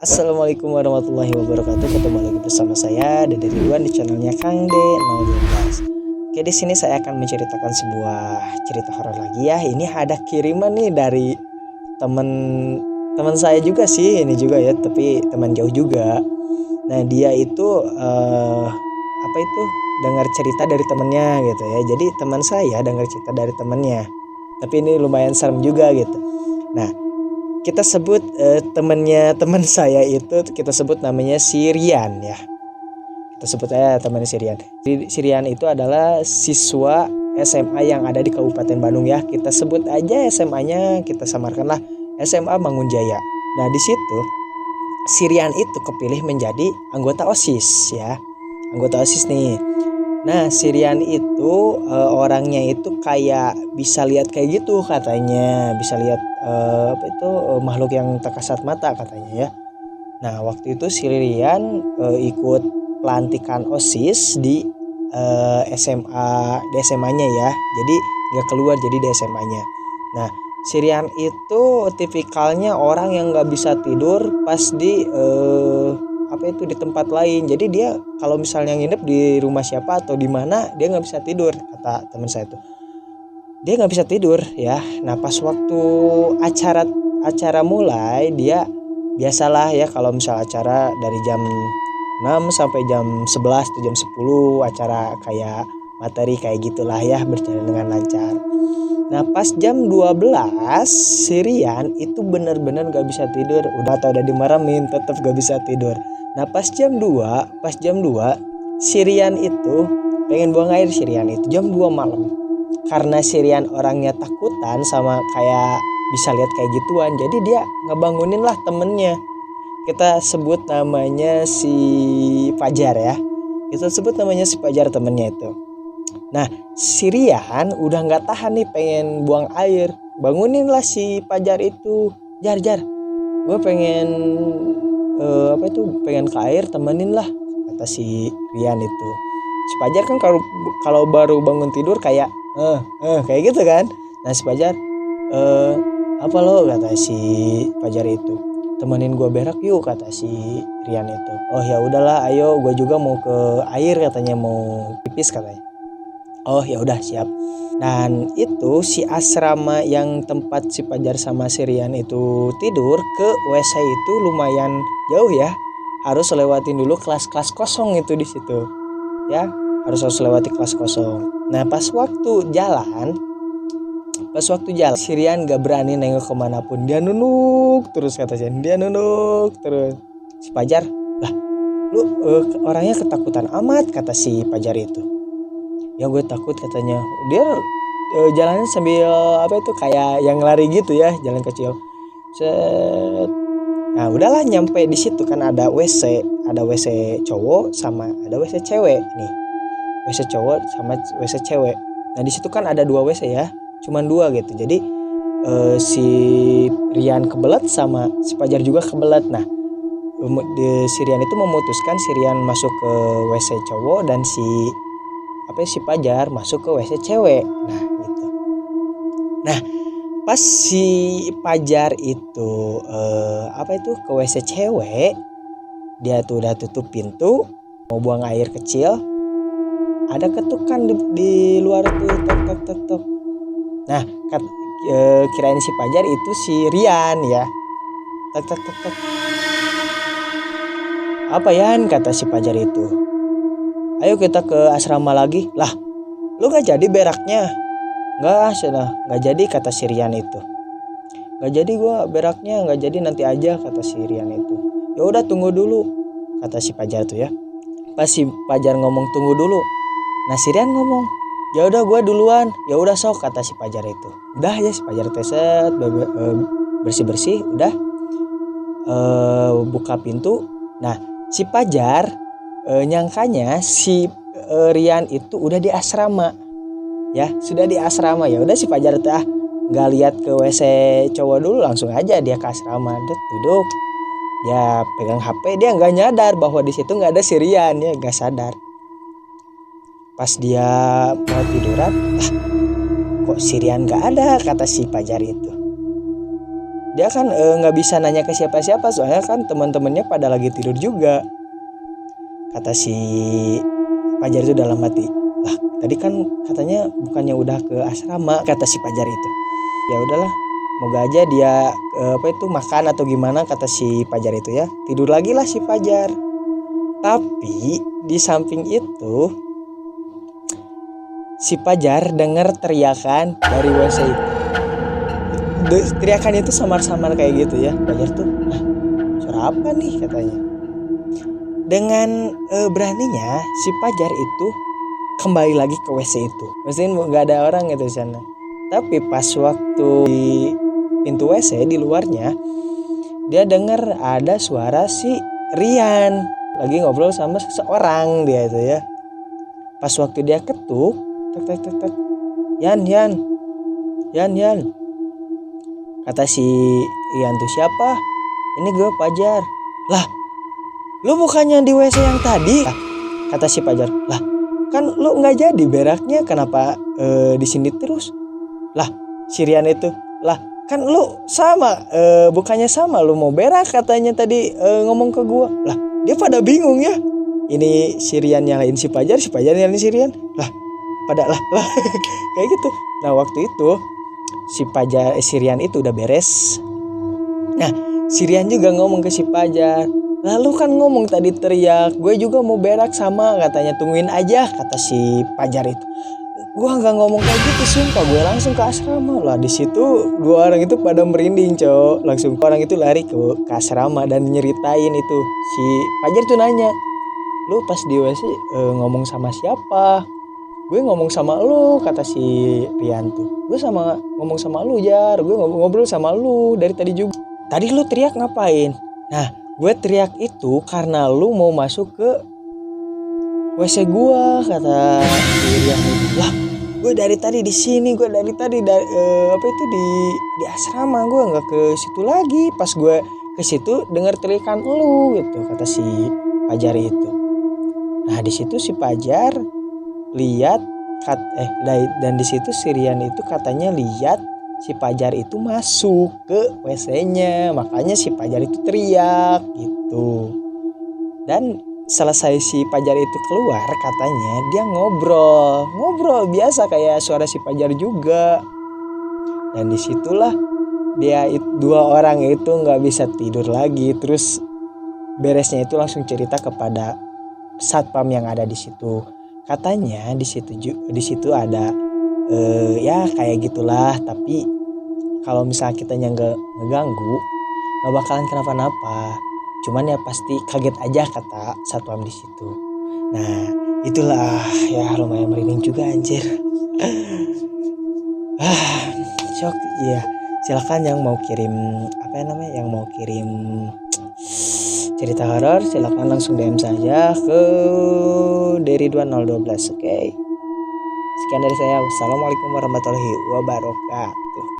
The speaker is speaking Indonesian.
Assalamualaikum warahmatullahi wabarakatuh. Ketemu lagi bersama saya Dede Ridwan di channelnya Kang D012. Oke, di sini saya akan menceritakan sebuah cerita horor lagi ya. Ini ada kiriman nih dari teman saya juga sih, ini juga ya, tapi teman jauh juga. Nah, dia itu dengar cerita dari temannya gitu ya. Jadi teman saya dengar cerita dari temannya. Tapi ini lumayan serem juga gitu. Nah, kita sebut teman saya itu kita sebut namanya si Rian ya. Kita sebut aja temannya si Rian. Si Rian itu adalah siswa SMA yang ada di Kabupaten Bandung ya. Kita sebut aja SMA-nya, kita samarkanlah SMA Mangunjaya. Nah, di situ si Rian itu kepilih menjadi anggota OSIS ya. Anggota OSIS nih. Nah, si Rian itu orangnya itu kayak bisa lihat kayak gitu katanya, bisa lihat makhluk yang tak kasat mata katanya ya. Nah, waktu itu si Rian ikut pelantikan OSIS di SMA-nya ya. Jadi nggak keluar, jadi di SMA-nya. Nah, si Rian itu tipikalnya orang yang nggak bisa tidur pas di di tempat lain. Jadi dia kalau misalnya nginep di rumah siapa atau di mana, dia nggak bisa tidur, kata teman saya tuh. Dia nggak bisa tidur ya. Nah, pas waktu acara mulai, dia biasalah ya, kalau misal acara dari jam 6 sampai jam 11 atau jam 10, acara kayak materi kayak gitulah ya, berjalan dengan lancar. Nah, pas jam 12 si Rian itu benar-benar gak bisa tidur. Udah dimarahin tetap gak bisa tidur. Nah, pas jam 2 si Rian itu pengen buang air. Si Rian itu jam 2 malam. Karena si Rian orangnya takutan sama kayak bisa lihat kayak gituan, jadi dia ngebangunin lah temennya. Kita sebut namanya si Fajar ya. Kita sebut namanya si Fajar, temennya itu. Nah, si Rian udah nggak tahan nih, pengen buang air. Bangunin lah si Fajar itu. Jar, gue pengen pengen ke air, temenin lah, kata si Rian itu. Si Fajar kan kalau baru bangun tidur kayak kayak gitu kan. Nah, si Fajar apa lo, kata si Fajar itu. Temenin gue berak yuk, kata si Rian itu. Oh ya udahlah, ayo, gue juga mau ke air, katanya mau pipis katanya. Oh ya udah, siap. Dan itu si asrama yang tempat si Fajar sama si Rian itu tidur ke WC itu lumayan jauh ya. Harus lewatin dulu kelas-kelas kosong itu di situ. Ya, harus lewati kelas kosong. Nah, pas waktu jalan si Rian gak berani nengok kemanapun. Dia nunduk terus, katanya. Dia nunduk terus. Si Fajar, lah lu orangnya ketakutan amat, kata si Fajar itu. Ya gue takut, katanya. Dia jalannya sambil kayak yang lari gitu ya, jalan kecil. Set. Nah, udahlah, nyampe di situ kan ada WC cowok sama ada WC cewek nih. WC cowok sama WC cewek. Nah, di situ kan ada 2 WC ya. Cuman 2 gitu. Jadi si Rian kebelet sama si Fajar juga kebelet. Nah, si Rian itu memutuskan si Rian masuk ke WC cowok dan si Fajar masuk ke WC cewek. Nah, gitu. Nah, pas si Fajar itu ke WC cewek, dia tuh udah tutup pintu, mau buang air kecil. Ada ketukan di luar tuh, tok. Nah, kirain si Fajar itu si Rian ya. Tok. Apa Yan, kata si Fajar itu. Ayo kita ke asrama lagi. Lah, lu gak jadi beraknya? Gak jadi, kata si Rian itu. Gak jadi gua beraknya, gak jadi, nanti aja, kata si Rian itu. Ya udah, tunggu dulu, kata si Fajar tuh ya. Pas si Fajar ngomong tunggu dulu, nah si Rian ngomong, ya udah gua duluan. Ya udah sok, kata si Fajar itu. Udah ya, si Fajar teset bersih udah buka pintu. Nah, si Fajar nyangkanya si Rian itu udah di asrama ya, sudah di asrama. Ya udah, si Fajar tuh nggak lihat ke WC cowok dulu, langsung aja dia ke asrama. Duduk, dia pegang HP, dia nggak nyadar bahwa di situ nggak ada si Rian ya, nggak sadar. Pas dia mau tiduran, kok si Rian nggak ada, kata si Fajar itu. dia kan nggak bisa nanya ke siapa-siapa soalnya kan teman-temannya pada lagi tidur juga. Kata si Fajar itu dalam hati, lah tadi kan katanya bukannya udah ke asrama, kata si Fajar itu. Ya udahlah, moga aja dia makan atau gimana, kata si Fajar itu ya. Tidur lagi lah si Fajar. Tapi di samping itu si Fajar dengar teriakan dari WC itu. Teriakan itu samar-samar kayak gitu ya. Fajar tuh, suara apa nih katanya. Dengan beraninya si Fajar itu kembali lagi ke WC itu. Maksudnya nggak ada orang gitu di sana. Tapi pas waktu di pintu WC di luarnya, dia dengar ada suara si Rian lagi ngobrol sama seseorang dia itu ya. Pas waktu dia ketuk, tek tek tek tek, Yan. Kata si Rian tuh, siapa? Ini gue Fajar. Lah, lu bukannya di WC yang tadi? Lah, kata si Fajar. Lah, kan lu nggak jadi beraknya, kenapa di sini terus? Lah, si Rian itu, lah kan lu sama, bukannya sama lu mau berak katanya tadi ngomong ke gua. Lah, dia pada bingung ya. Ini si Rian nyalain si Fajar nyalain si Rian. Lah, pada lah kayak gitu. Nah, waktu itu si Rian itu udah beres. Nah, si Rian juga ngomong ke si Fajar, lalu kan ngomong tadi teriak, gue juga mau berak sama, katanya tungguin aja, kata si Fajar itu. Gue nggak ngomong kayak gitu, sumpah, gue langsung ke asrama lah. Di situ dua orang itu pada merinding, cowok. Langsung orang itu lari ke asrama dan nyeritain itu. Si Fajar tuh nanya, lu pas di WC ngomong sama siapa? Gue ngomong sama lu, kata si Rian tuh. Gue ngomong sama lu, Jar. Gue ngobrol sama lu dari tadi juga. Tadi lu teriak ngapain? Nah, gue teriak itu karena lu mau masuk ke WC gue, kata si Rian itu. Lah, gue dari tadi di sini, gue dari tadi di asrama, gue nggak ke situ lagi. Pas gue ke situ dengar teriakan lu gitu, kata si Fajar itu. Nah, di situ si Fajar lihat dan di situ si Rian itu katanya lihat si Fajar itu masuk ke WC-nya, makanya si Fajar itu teriak gitu. Dan selesai si Fajar itu keluar, katanya dia ngobrol biasa kayak suara si Fajar juga. Dan disitulah dua orang itu nggak bisa tidur lagi. Terus beresnya itu langsung cerita kepada satpam yang ada di situ. Katanya di situ ada ya kayak gitulah, tapi kalau misalnya kitanya nggak ngeganggu nggak bakalan kenapa-napa. Cuman ya pasti kaget aja, kata satpam di situ. Nah, itulah ya, lumayan merinding juga anjir. Shock. Iya, silakan yang mau kirim cerita horor, silakan langsung DM saja ke Deri2012. Oke. Sekian dari saya. Wassalamualaikum warahmatullahi wabarakatuh.